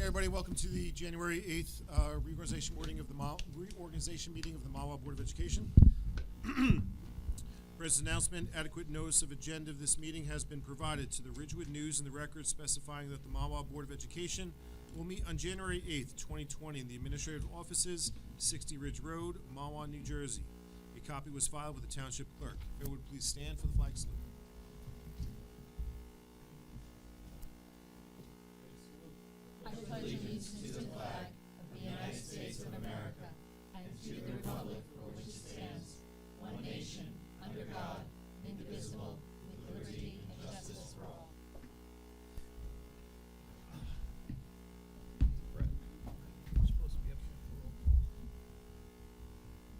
everybody. Welcome to the January 8th reorganization meeting of the Mahwah Board of Education. President's announcement: adequate notice of agenda of this meeting has been provided to the Ridgewood News and the Record, specifying that the Mahwah Board of Education will meet on January 8th, 2020 in the administrative offices, 60 Ridge Road, Mahwah, New Jersey. A copy was filed with the Township Clerk. If everyone would please stand for the flag salute. I pledge allegiance to the flag of the United States of America and to the republic for which it stands, one nation, under God, indivisible, with liberty and justice for all.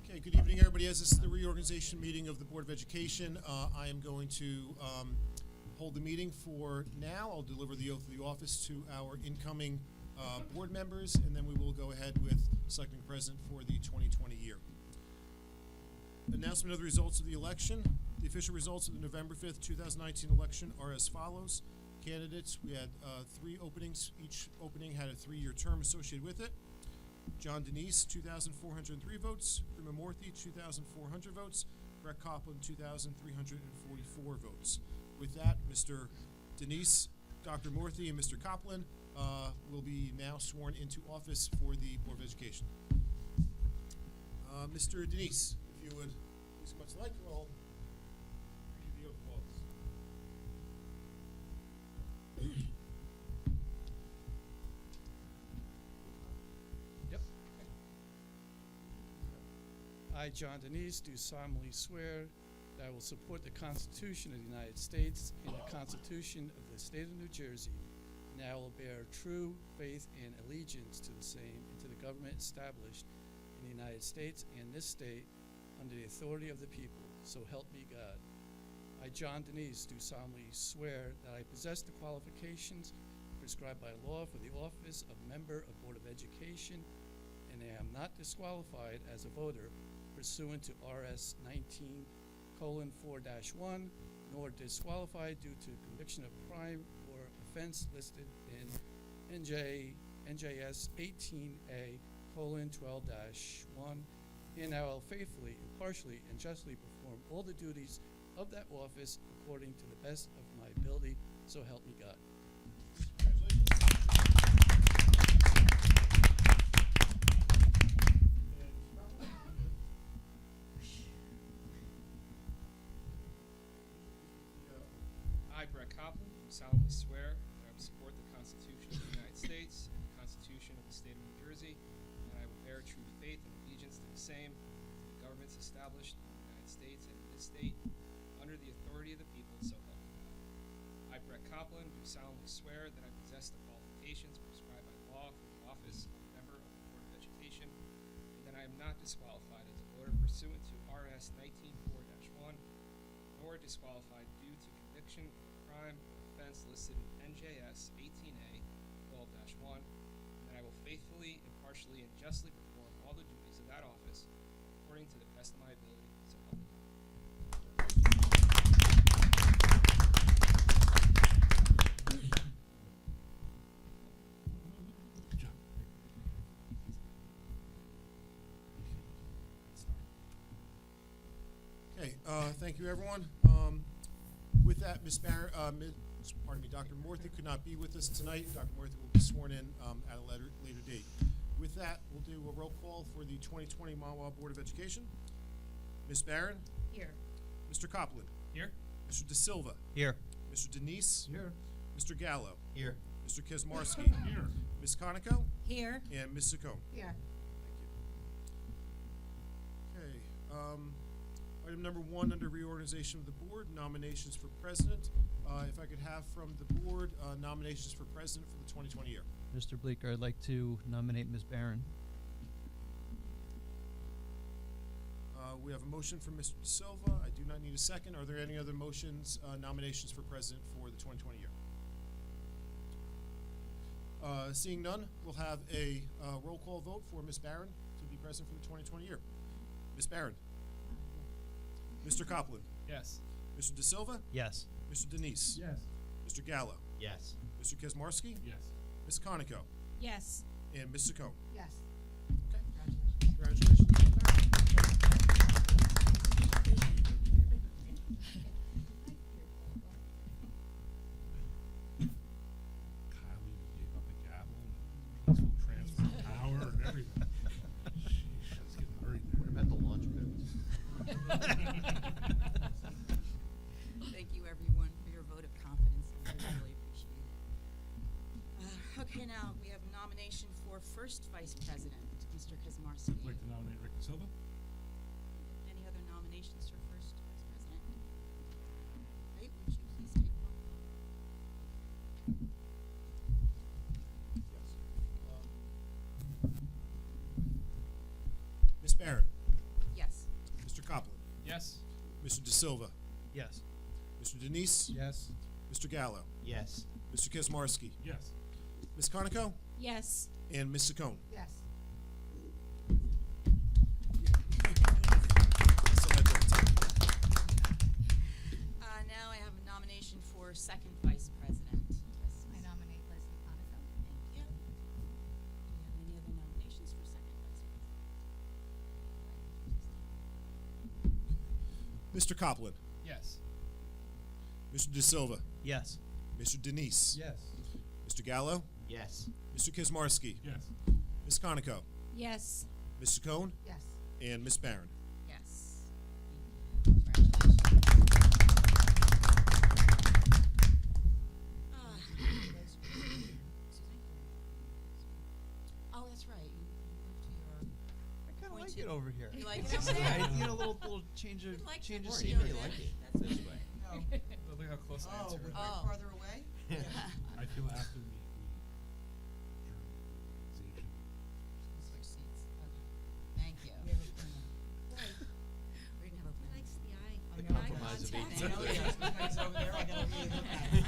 Okay, good evening, everybody. As this is the reorganization meeting of the Board of Education, I am going to hold the meeting for now. I'll deliver the oath of the office to our incoming board members, and then we will go ahead with selecting president for the 2020 year. Announcement of the results of the election. The official results of the November 5th, 2019 election are as follows. Candidates, we had 3 openings. Each opening had a 3-year term associated with it. John Denise, 2,403 votes. Rima Morthy, 2,400 votes. Brett Copeland, 2,344 votes. With that, Mr. Denise, Dr. Morthy, and Mr. Copeland will be now sworn into office for the Board of Education. Mr. Denise, if you would please come up to the mic, I'll read you the oath of office. Yep. I, John Denise, do solemnly swear that I will support the Constitution of the United States and the Constitution of the State of New Jersey, and I will bear true faith and allegiance to the same and to the government established in the United States and this state under the authority of the people, so help me God. I, John Denise, do solemnly swear that I possess the qualifications prescribed by law for the office of member of Board of Education, and I am not disqualified as a voter pursuant to RS 19:4-1, nor disqualified due to conviction of crime or offense listed in NJS 18A:12-1, and I will faithfully, impartially, and justly perform all the duties of that office according to the best of my ability, so help me God. I, Brett Copeland, do solemnly swear that I will support the Constitution of the United States and the Constitution of the State of New Jersey, and I will bear true faith and allegiance to the same, to the governments established in the United States and in this state, under the authority of the people, so help me God. I, Brett Copeland, do solemnly swear that I possess the qualifications prescribed by law for the office of a member of the Board of Education, and that I am not disqualified as a voter pursuant to RS 19:4-1, nor disqualified due to conviction of crime or offense listed in NJS 18A:12-1, and that I will faithfully, impartially, and justly perform all the duties of that office according to the best of my ability, so help me God. Okay, thank you, everyone. With that, Dr. Morthy could not be with us tonight. Dr. Morthy will be sworn in at a later date. With that, we'll do a roll call for the 2020 Mahwah Board of Education. Ms. Barron? Here. Mr. Copeland? Here. Mr. De Silva? Here. Mr. Denise? Here. Mr. Gallo? Here. Mr. Kesmarsky? Here. Ms. Conoco? Here. And Ms. Saccone. Here. Thank you. Okay. Item number 1 under reorganization of the board, nominations for president. If I could have from the board nominations for president for the 2020 year. Mr. Bleeker, I'd like to nominate Ms. Barron. We have a motion from Mr. De Silva. I do not need a second. Are there any other motions, nominations for president for the 2020 year? Seeing none, we'll have a roll call vote for Ms. Barron to be president for the 2020 year. Ms. Barron? Mr. Copeland? Yes. Mr. De Silva? Yes. Mr. Denise? Yes. Mr. Gallo? Yes. Mr. Kesmarsky? Yes. Ms. Conoco? Yes. And Ms. Saccone. Yes. Okay. Congratulations. Kyle even gave up the gavel and peaceful transfer of power and everything. Sheesh, I was getting worried there. At the launch pad. Thank you, everyone, for your vote of confidence. I really appreciate it. Okay, now we have nomination for first vice president, Mr. Kaczmarski. I'd like to nominate Rick Silva. Any other nominations for first vice president? Great, would you please take roll call? Ms. Barron. Yes. Mr. Copland. Yes. Mr. De Silva. Yes. Mr. Denise. Yes. Mr. Gallo. Yes. Mr. Kaczmarski. Yes. Ms. Conoco. Yes. And Ms. Saccone. Yes. Still had that time. Now I have a nomination for second vice president. Yes, I nominate Leslie Conoco. Thank you. Do we have any other nominations for second vice president? Mr. Copland. Yes. Mr. De Silva. Yes. Mr. Denise. Yes. Mr. Gallo. Yes. Mr. Kaczmarski. Yes. Ms. Conoco. Yes. Ms. Saccone. Yes. And Ms. Barron. Yes. Thank you. Congratulations. Excuse me? Oh, that's right. You moved to your. I kind of like Appointed. it over here. You like it over there? I, you know, little change of You like change the of board, scenery. yeah, Like it. that's This good. way. Look how close I am to her. Oh. farther away? I feel after we adjourn the organization. Switch seats. Okay. Thank you. Yeah, We're gonna have a likes the eye. The eye compromise of contact. 18. I know, yeah, somebody's over there, I gotta really look at it.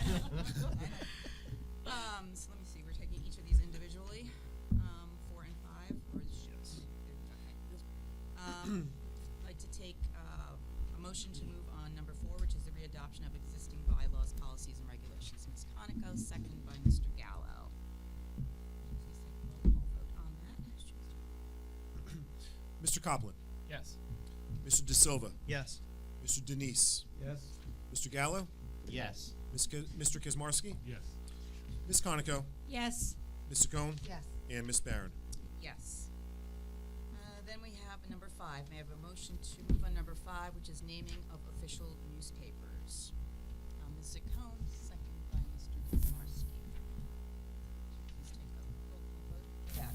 So let me see, we're taking each of these individually, 4 and 5, or is it just? Okay. I'd like to take, a motion to move on number 4, which is the readoption of existing bylaws, policies, and regulations. Ms. Conoco, second by Mr. Gallo. Please take a roll call vote on that. Mr. Copland. Yes. Mr. De Silva. Yes. Mr. Denise. Yes. Mr. Gallo. Yes. Mr. Kaczmarski. Yes. Ms. Conoco. Yes. Ms. Saccone. Yes. And Ms. Barron. Yes. Then we have number 5. May I have a motion to move on number 5, which is naming of official newspapers. Ms. Saccone, second by Mr. Kaczmarski. Please take a roll call vote for that.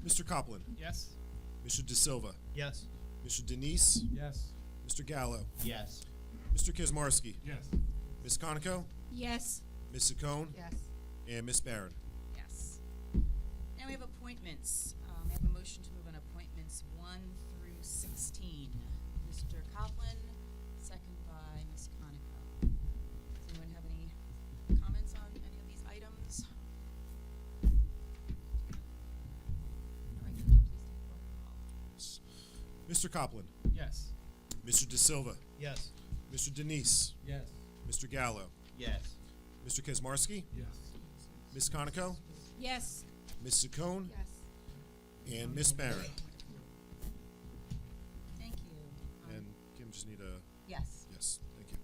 Mr. Copland. Yes. Mr. De Silva. Yes. Mr. Denise. Yes. Mr. Gallo. Yes. Mr. Kaczmarski. Yes. Ms. Conoco. Yes. Ms. Saccone. Yes. And Ms. Barron. Yes. Now we have appointments. May I have a motion to move on appointments 1 through 16. Mr. Copland, second by Ms. Conoco. Does anyone have any comments on any of these items? All right, could you please take roll call? Mr. Copland. Yes. Mr. De Silva. Yes. Mr. Denise. Yes. Mr. Gallo. Yes. Mr. Kaczmarski. Yes. Ms. Conoco. Yes. Ms. Saccone. Yes. And Ms. Barron. Thank you. And Kim, just need a Yes. yes. Thank you.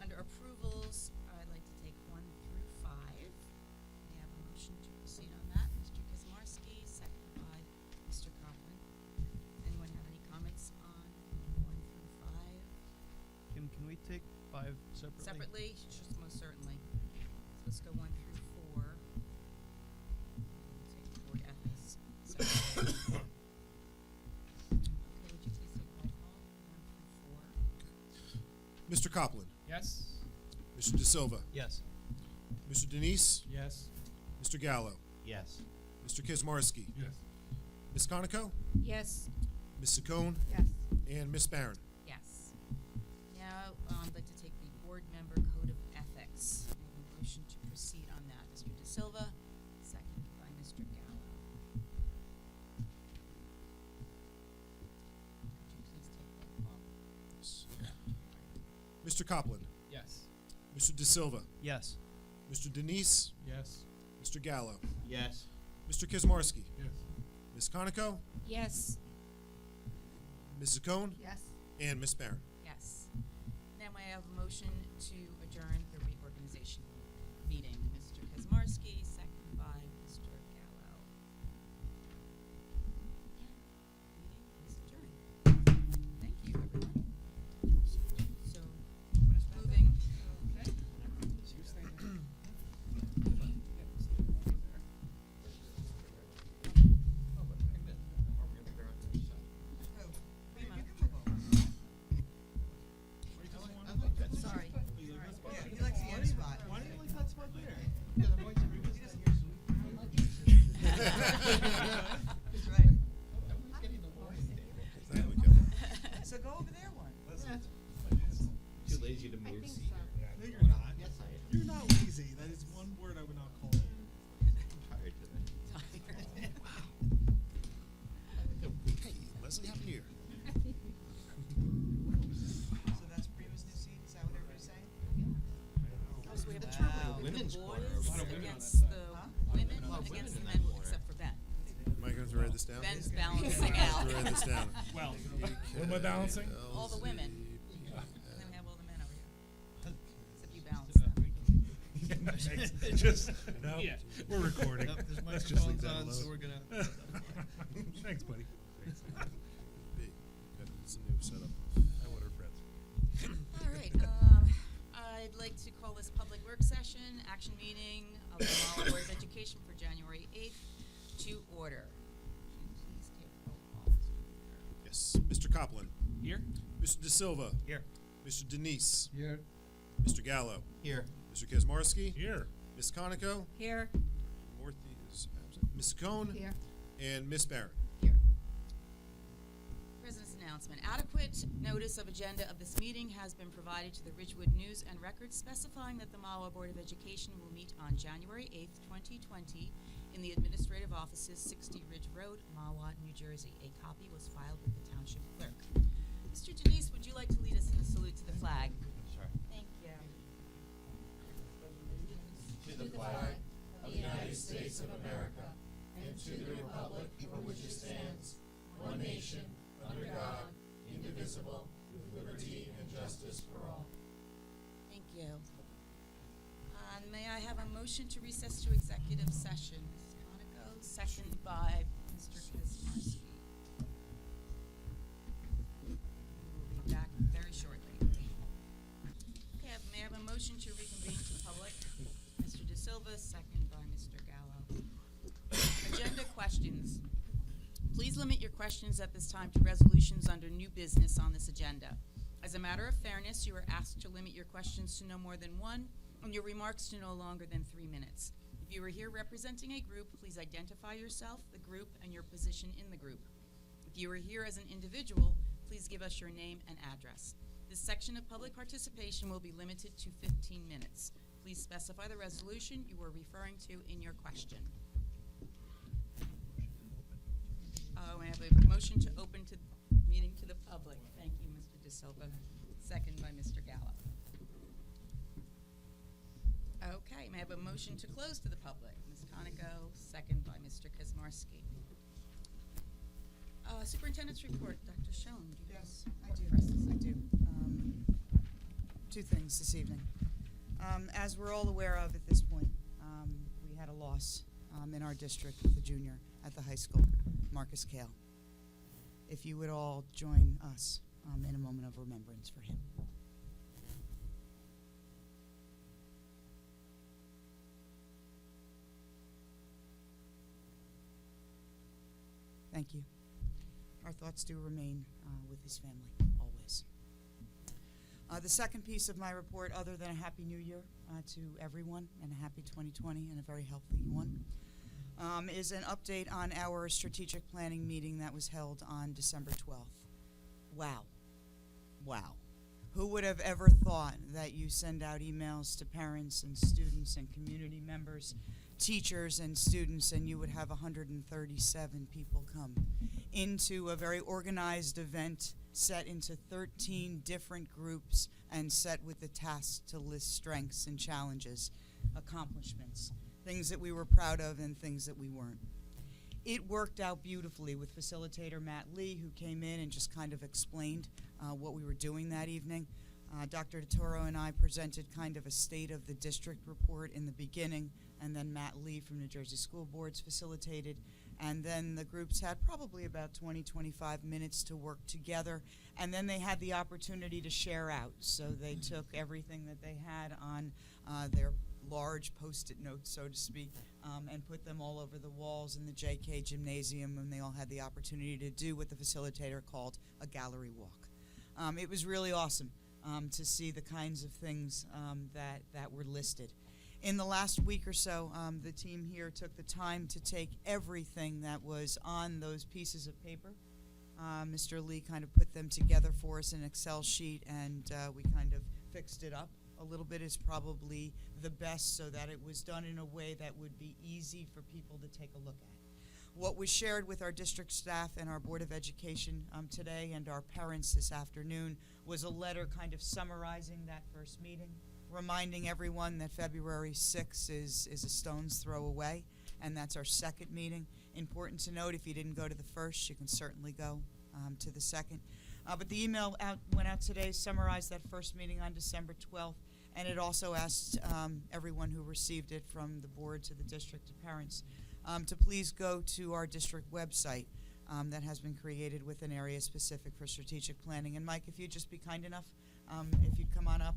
Under approvals, I'd like to take 1 through 5. May I have a motion to proceed on that? Mr. Kaczmarski, second by Mr. Copland. Anyone have any comments on 1 through 5? Kim, can we take 5 separately? Separately? Sure, most certainly. So let's go 1 through 4. We'll take board ethics. So, okay, would you please take roll call? 1 through 4. Mr. Copland. Yes. Mr. De Silva. Yes. Mr. Denise. Yes. Mr. Gallo. Yes. Mr. Kaczmarski. Yes. Ms. Conoco. Yes. Ms. Saccone. Yes. And Ms. Barron. Yes. Now, I'd like to take the board member code of ethics. I have a motion to proceed on that. Mr. De Silva, second by Mr. Gallo. Could you please take roll call? Mr. Copland. Yes. Mr. De Silva. Yes. Mr. Denise. Yes. Mr. Gallo, Yes. Mr. Kizmarski, Yes. Ms. Conoco, Yes. Mrs. Cohn, Yes. and Ms. Barron. Yes. Now may I have a motion to adjourn the reorganization meeting? Mr. Kazmarski, second by Mr. Gallo. Meeting is adjourned. Thank you, everyone. So, moving. Sorry. Yeah, he likes the end spot. Why do you like that spot there? Because I'm going to revisit That's right. So go over there one. Too lazy to move. No, you're not. Yes, I am. You're not lazy. That is one word I would not call you. I'm tired today. Hey, Leslie, happy New Year. So that's Prima's new seat, is that what everybody's saying? Oh, so we have a Wow. turnout. Women's The corner. boys A lot of women on against that side. the Huh? women A lot of against the women in men, that corner. except for Ben. Am I going to write this down? Ben's balancing I out. have to write this down. Well, What am I balancing? All the women. LCP. And then we have all the men over here. Except you balance them. Just, no, Yeah. we're recording. Nope, there's Let's just leave microphones that on, so we're alone. gonna. Thanks, buddy. Big. It's a new setup. I ordered breads. All right, I'd like to call this public work session, action meeting of the Mahwah Board of Education for January 8th to order. Please take roll call. Yes. Mr. Copland, here? Mr. De Silva, Here. Mr. Denise, Here. Mr. Gallo, Here. Mr. Kazmarski, Here. Ms. Conoco, Here. Morthy is absent, Ms. Cohn, Here. and Ms. Barron. Here. President's announcement. Adequate notice of agenda of this meeting has been provided to the Ridgewood News and Record specifying that the Mahwah Board of Education will meet on January 8th, 2020 in the administrative offices, 60 Ridge Road, Mahwah, New Jersey. A copy was filed with the Township Clerk. Mr. Denise, would you like to lead us in a salute to the flag? Sure. Thank you. To the flag of the United States of America and to the republic for which it stands, one nation, under God, indivisible, with liberty and justice for all. Thank you. And may I have a motion to recess to executive session? Ms. Conoco, second by Mr. Kazmarski. We'll be back very shortly. Okay, may I have a motion to reconvene to public? Mr. De Silva, second by Mr. Gallo. Agenda questions. Please limit your questions at this time to resolutions under new business on this agenda. As a matter of fairness, you are asked to limit your questions to no more than one, and your remarks to no longer than 3 minutes. If you are here representing a group, please identify yourself, the group, and your position in the group. If you are here as an individual, please give us your name and address. This section of public participation will be limited to 15 minutes. Please specify the resolution you are referring to in your question. I have a motion to open to meeting to the public. Thank you, Mr. De Silva. Second by Mr. Gallo. Okay, may I have a motion to close to the public? Ms. Conoco, second by Mr. Kazmarski. Superintendent's report, Dr. Schoen. Do you Yes, have I a do. report for us? I do. Two things this evening. As we're all aware of at this point, we had a loss in our district with a junior at the high school, Marcus Kale. If you would all join us in a moment of remembrance for him. Thank you. Our thoughts do remain with his family, always. The second piece of my report, other than a Happy New Year to everyone and a happy 2020 and a very healthy one, is an update on our strategic planning meeting that was held on December 12th. Wow. Wow. Who would have ever thought that you send out emails to parents and students and community members, teachers and students, and you would have 137 people come into a very organized event set into 13 different groups and set with the task to list strengths and challenges, accomplishments, things that we were proud of and things that we weren't. It worked out beautifully with facilitator Matt Lee, who came in and just kind of explained what we were doing that evening. Dr. DeToro and I presented kind of a state of the district report in the beginning, and then Matt Lee from New Jersey School Boards facilitated. And then the groups had probably about 20, 25 minutes to work together, and then they had the opportunity to share out. So they took everything that they had on their large Post-it notes, so to speak, and put them all over the walls in the JK Gymnasium, and they all had the opportunity to do what the facilitator called a gallery walk. It was really awesome to see the kinds of things that were listed. In the last week or so, the team here took the time to take everything that was on those pieces of paper. Mr. Lee kind of put them together for us in an Excel sheet, and we kind of fixed it up. A little bit is probably the best, so that it was done in a way that would be easy for people to take a look at. What was shared with our district staff and our Board of Education today and our parents this afternoon was a letter kind of summarizing that first meeting, reminding everyone that February 6th is a stone's throw away, and that's our second meeting. Important to note, if you didn't go to the first, you can certainly go to the second. But the email went out today, summarized that first meeting on December 12th, and it also asked everyone who received it, from the board to the district to parents, to please go to our district website that has been created with an area specific for strategic planning. And Mike, if you'd just be kind enough, if you'd come on up.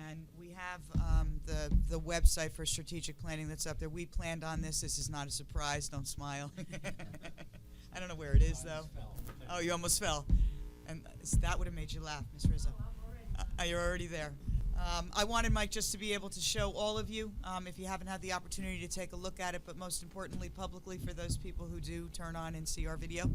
And we have the website for strategic planning that's up there. We planned on this. This is not a surprise. Don't smile. I don't know where it is, though. Oh, you almost fell. And that would have made you laugh, Ms. Rizzo. You're already there. I wanted Mike just to be able to show all of you, if you haven't had the opportunity to take a look at it, but most importantly, publicly, for those people who do turn on and see our video,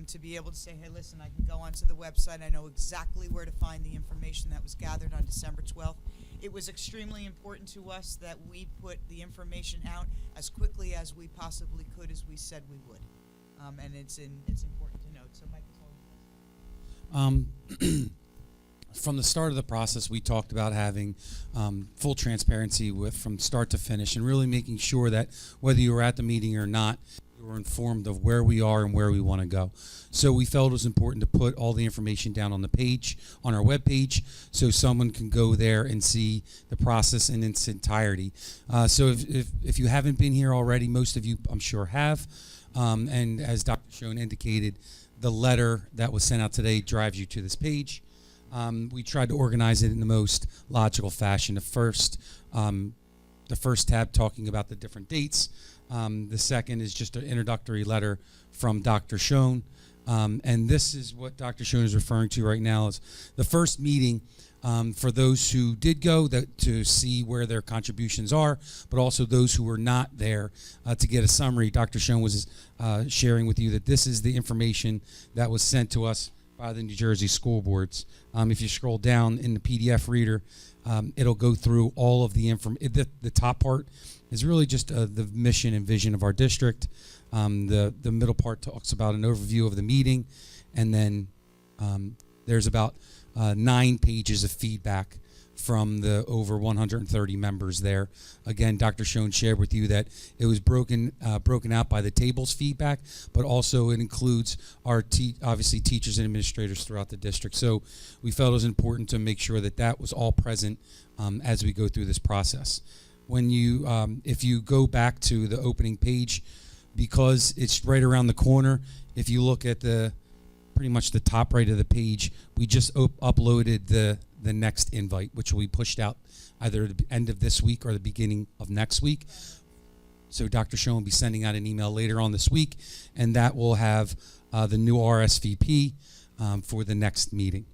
to be able to say, hey, listen, I can go onto the website. I know exactly where to find the information that was gathered on December 12th. It was extremely important to us that we put the information out as quickly as we possibly could, as we said we would. And it's important to note. So, Mike, it's all yours. From the start of the process, we talked about having full transparency from start to finish, and really making sure that whether you were at the meeting or not, you were informed of where we are and where we want to go. So we felt it was important to put all the information down on the page, on our webpage, so someone can go there and see the process in its entirety. So if you haven't been here already, most of you I'm sure have, and as Dr. Schoen indicated, the letter that was sent out today drives you to this page. We tried to organize it in the most logical fashion. The first tab talking about the different dates. The second is just an introductory letter from Dr. Schoen. And this is what Dr. Schoen is referring to right now, is the first meeting for those who did go to see where their contributions are, but also those who were not there to get a summary. Dr. Schoen was sharing with you that this is the information that was sent to us by the New Jersey School Boards. If you scroll down in the PDF reader, it'll go through all of the information. The top part is really just the mission and vision of our district. The middle part talks about an overview of the meeting, and then there's about 9 pages of feedback from the over 130 members there. Again, Dr. Schoen shared with you that it was broken out by the tables feedback, but also it includes our obviously teachers and administrators throughout the district. So we felt it was important to make sure that that was all present as we go through this process. When you, if you go back to the opening page, because it's right around the corner, if you look at pretty much the top right of the page, we just uploaded the next invite, which will be pushed out either at the end of this week or the beginning of next week. So Dr. Schoen will be sending out an email later on this week, and that will have the new RSVP for the next meeting.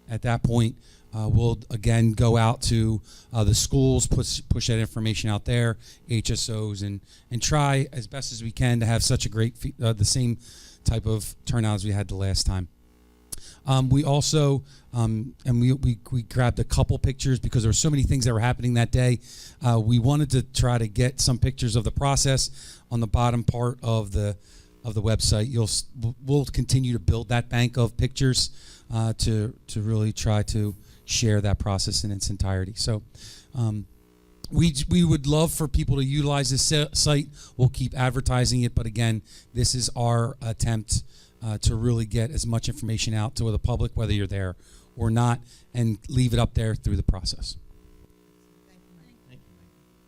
At that point, we'll again go out to the schools, push that information out there, HSOs, and try as best as we can to have such a great, the same type of turnout as we had the last time. We also, and we grabbed a couple pictures because there were so many things that were happening that day. We wanted to try to get some pictures of the process on the bottom part of the website. We'll continue to build that bank of pictures to really try to share that process in its entirety. So We would love for people to utilize this site. We'll keep advertising it, but again, this is our attempt to really get as much information out to the public, whether you're there or not, and leave it up there through the process. Thank you, Mike.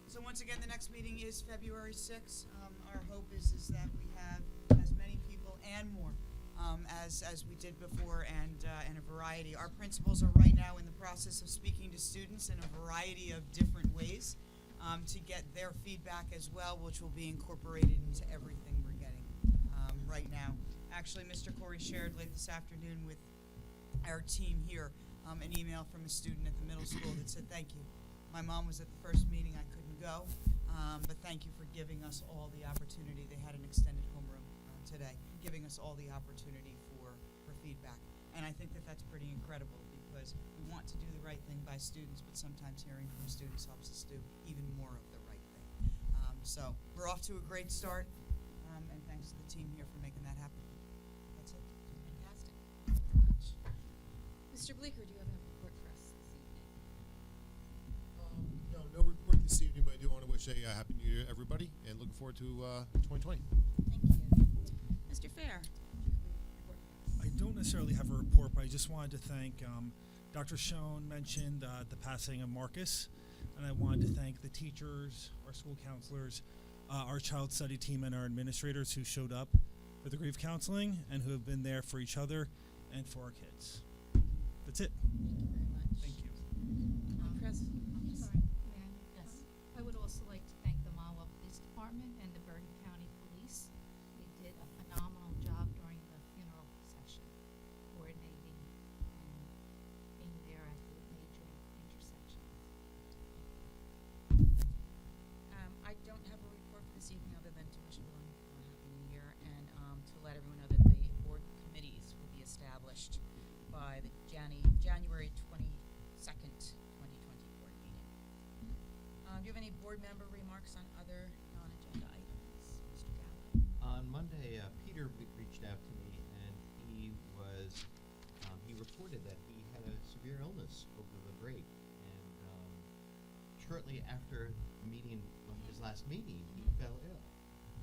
So once again, the next meeting is February 6th. Our hope is that we have as many people and more as we did before, and a variety. Our principals are right now in the process of speaking to students in a variety of different ways to get their feedback as well, which will be incorporated into everything we're getting right now. Actually, Mr. Corey shared late this afternoon with our team here an email from a student at the middle school that said, "Thank you. My mom was at the first meeting. I couldn't go, but thank you for giving us all the opportunity." They had an extended homeroom today, giving us all the opportunity for feedback. And I think that that's pretty incredible, because we want to do the right thing by students, but sometimes hearing from students helps us do even more of the right thing. So we're off to a great start, and thanks to the team here for making that happen. That's it. Fantastic. Thank you very much. Mr. Bleeker, do you have a report for us this evening? No report this evening, but I do want to wish a happy New Year to everybody, and looking forward to 2020. Thank you. Mr. Fair, report for us. I don't necessarily have a report, but I just wanted to thank Dr. Schoen mentioned the passing of Marcus, and I wanted to thank the teachers, our school counselors, our child study team, and our administrators who showed up for the grief counseling and who have been there for each other and for our kids. That's it. Thank you very much. Thank you. Chris? I'm sorry, may I? Yes. I would also like to thank the Mahwah Police Department and the Bergen County Police. They did a phenomenal job during the funeral session, coordinating and being there at the major intersections. I don't have a report for this evening other than to wish everyone a happy new year and to let everyone know that the board committees will be established by the January 22nd, 2020 board meeting. Do you have any board member remarks on other non-agenda items? Mr. Gallo? On Monday, Peter reached out to me, and he reported that he had a severe illness over the break, and shortly after his last meeting, he fell ill,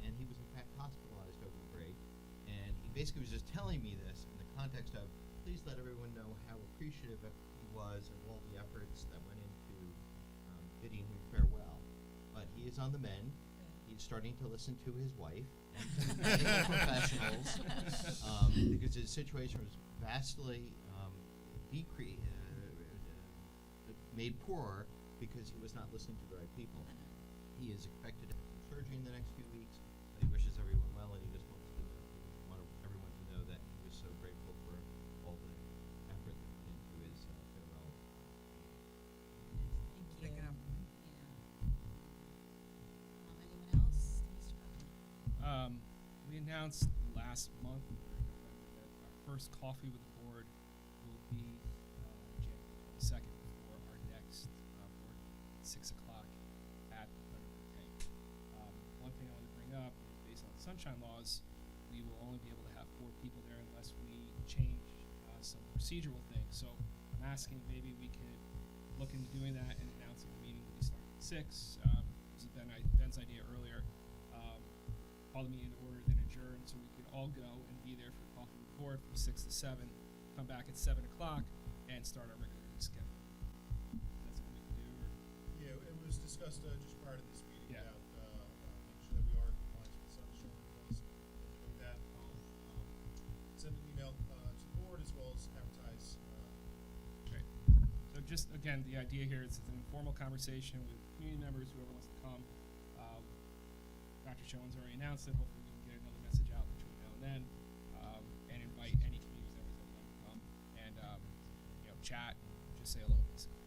and he was in fact hospitalized over the break, and he basically was just telling me this in the context of, please let everyone know how appreciative he was of all the efforts that went into bidding him farewell. But he is on the mend. He's starting to listen to his wife and to medical professionals because his situation was vastly made poorer because he was not listening to the right people. He is expected to have some surgery in the next few weeks, but he wishes everyone well, and he just wants everyone to know that he was so grateful for all the effort that went into his farewell. Thank you. Pick it up. Yeah. Anyone else? Mr. Butler? We announced last month in November that our first coffee with the board will be January 22nd before our next board at 6 o'clock at the Thunderbird Tank. One thing I want to bring up is based on the sunshine laws, we will only be able to have 4 people there unless we change some procedural things. So I'm asking maybe we could look into doing that and announcing the meeting will be starting at 6. This has been Ben's idea earlier. Call the meeting to order, then adjourn, so we could all go and be there for coffee with the board from 6 to 7, come back at 7 o'clock, and start our regular schedule. That's what we can do. Or Yeah, it was discussed just prior to this meeting Yeah. about making sure that we are in compliance with sunshine laws. Doing that, I'll send an email to the board as well as advertise. Great. So just, again, the idea here is it's an informal conversation with community members, whoever wants to come. Dr. Schoen's already announced it. Hopefully we can get another message out between now and then, and invite any community members that would like to come and, chat, just say hello, basically.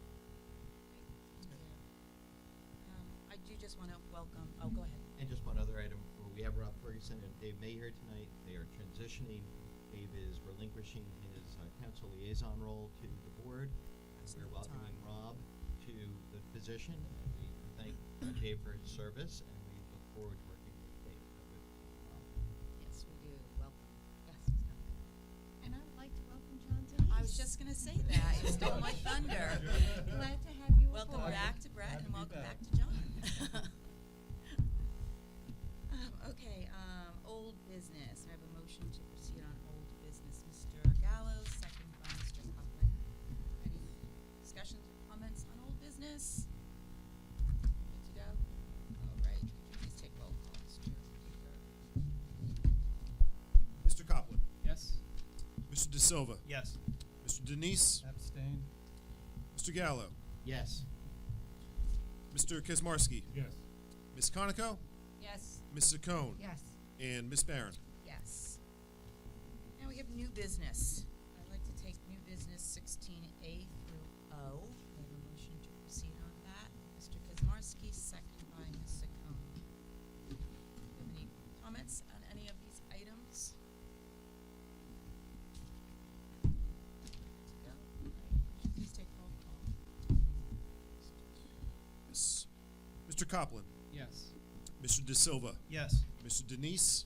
I do just want to welcome, go ahead. And just one other item, we have Rob Ferguson and Dave May here tonight. They are transitioning. Dave is relinquishing his council liaison role to the board. We're welcoming Rob to the position, and we thank Dave for his service, and we look forward to working with Dave. Yes, we do. Welcome. Yes, Ms. Conley. And I would like to welcome John Denise. I was just going to say that. You stole my thunder. Glad to have you Welcome aboard. back to Brett, and welcome back to John. comments on old business? Good to go? All right, please take roll call, Mr. Baker. Mr. Copland, Yes. Mr. De Silva, Yes. Mr. Denise, Abstain. Mr. Gallo, Yes. Mr. Kazmarski, Yes. Ms. Conoco, Yes. Ms. Saccone, Yes. and Ms. Barron. Yes. Now we have new business. I'd like to take new business 16A through O. We have a motion to proceed on that. Mr. Kazmarski, second by Ms. Saccone. Do you have any comments on any of these items? Good to go? All right, please take roll call. Yes. Mr. Copland, Yes. Mr. De Silva, Yes. Mr. Denise,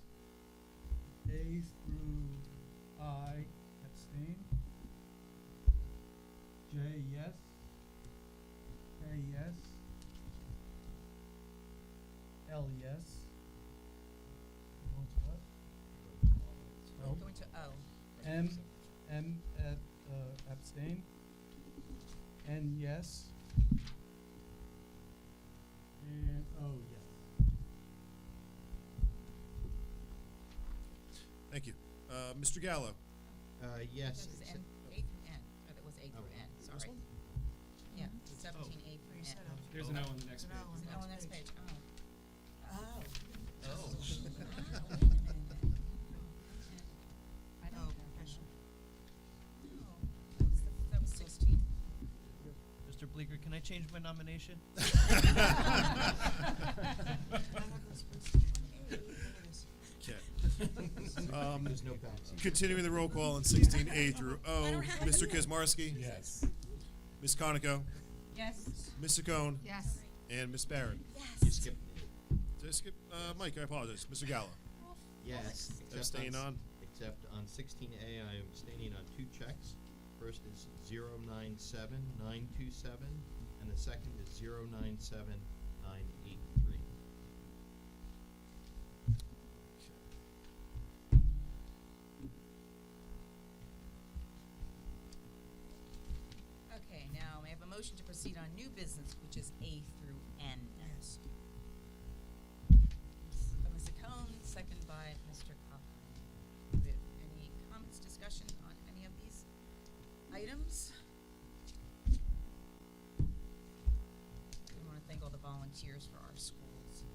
A through I, abstain. J, yes. K, yes. L, yes. Going to what? We're going to O. M, abstain. N, yes. And O, yes. thank you. Mr. Gallo, Yes. That was except- N, A through N. Oh, that was A through N, this sorry. one? Yeah, 17A through N. There's an O on the next page. Is it on the next page? Oh. Oh. Wow, wait a minute. I don't have that. No, that was 16. Mr. Bleeker, can I change my nomination? okay. There's no backseat. Continuing the roll call on 16A through O, Mr. Kazmarski, Yes. Ms. Conoco, Yes. Ms. Saccone, Yes. and Ms. Barron. You Yes. skipped me. Did I skip? Mike, I apologize. Mr. Gallo, Yes. abstain on. Except on 16A, I am abstaining on two checks. First is 097927, and the second is 097983. Okay, now may I have a motion to proceed on new business, which is A through N. Yes. Ms. Saccone, second by Mr. Coughlin. Do we have any comments, discussion on any of these items? I want to thank all the volunteers for our schools.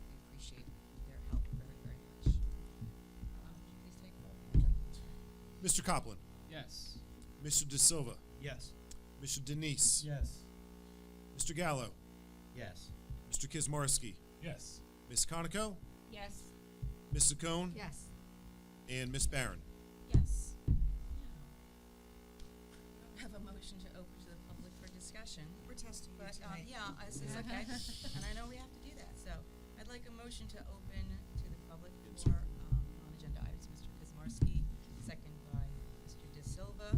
We appreciate their help very, very much. Please take roll call. Mr. Copland, Yes. Mr. De Silva, Yes. Mr. Denise, Yes. Mr. Gallo, Yes. Mr. Kazmarski, Yes. Ms. Conoco, Yes. Ms. Saccone, Yes. and Ms. Barron. Yes. Now, have a motion to open to the public for discussion. We're testing you But, tonight. yeah, this is okay, and I know we have to do that, so I'd like a motion to open to the public for, non-agenda items. Mr. Kazmarski, second by Mr. De Silva.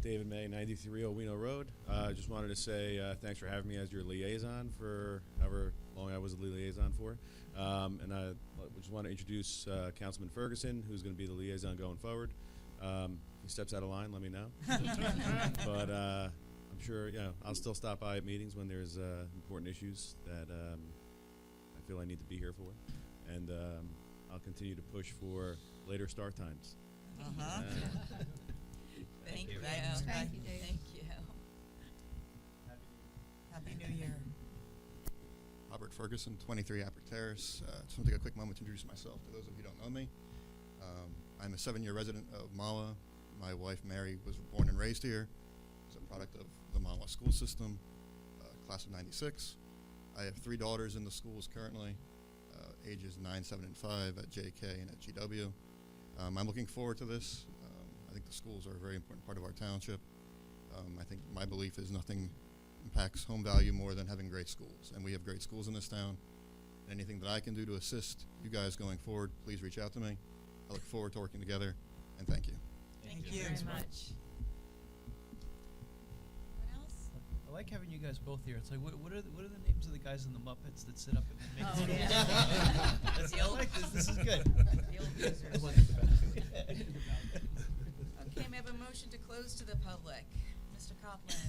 David May, 93 Owino Road. Just wanted to say thanks for having me as your liaison for however long I was the liaison for. And I just want to introduce Councilman Ferguson, who's going to be the liaison going forward. If he steps out of line, let me know. But I'm sure, I'll still stop by at meetings when there's important issues that I feel I need to be here for. And I'll continue to push for later start times. Uh-huh. Thank you. Thank you, Dave. Thank you. Happy New Year. Robert Ferguson, 23 Apper Terrace. Just want to take a quick moment to introduce myself to those of you who don't know me. I'm a 7-year resident of Mahwah. My wife, Mary, was born and raised here. As a product of the Mahwah school system, class of 96. I have 3 daughters in the schools currently, ages 9, 7, and 5 at JK and at GW. I'm looking forward to this. I think the schools are a very important part of our township. I think my belief is nothing impacts home value more than having great schools, and we have great schools in this town. Anything that I can do to assist you guys going forward, please reach out to me. I look forward to working together, and thank you. Thank you very much. Anyone else? I like having you guys both here. It's like, what are the names of the guys in the Muppets that sit up and make Oh, the yeah. I like this. This is good. The old users. wasn't the best. Okay, may I have a motion to close to the public? Mr. Copland?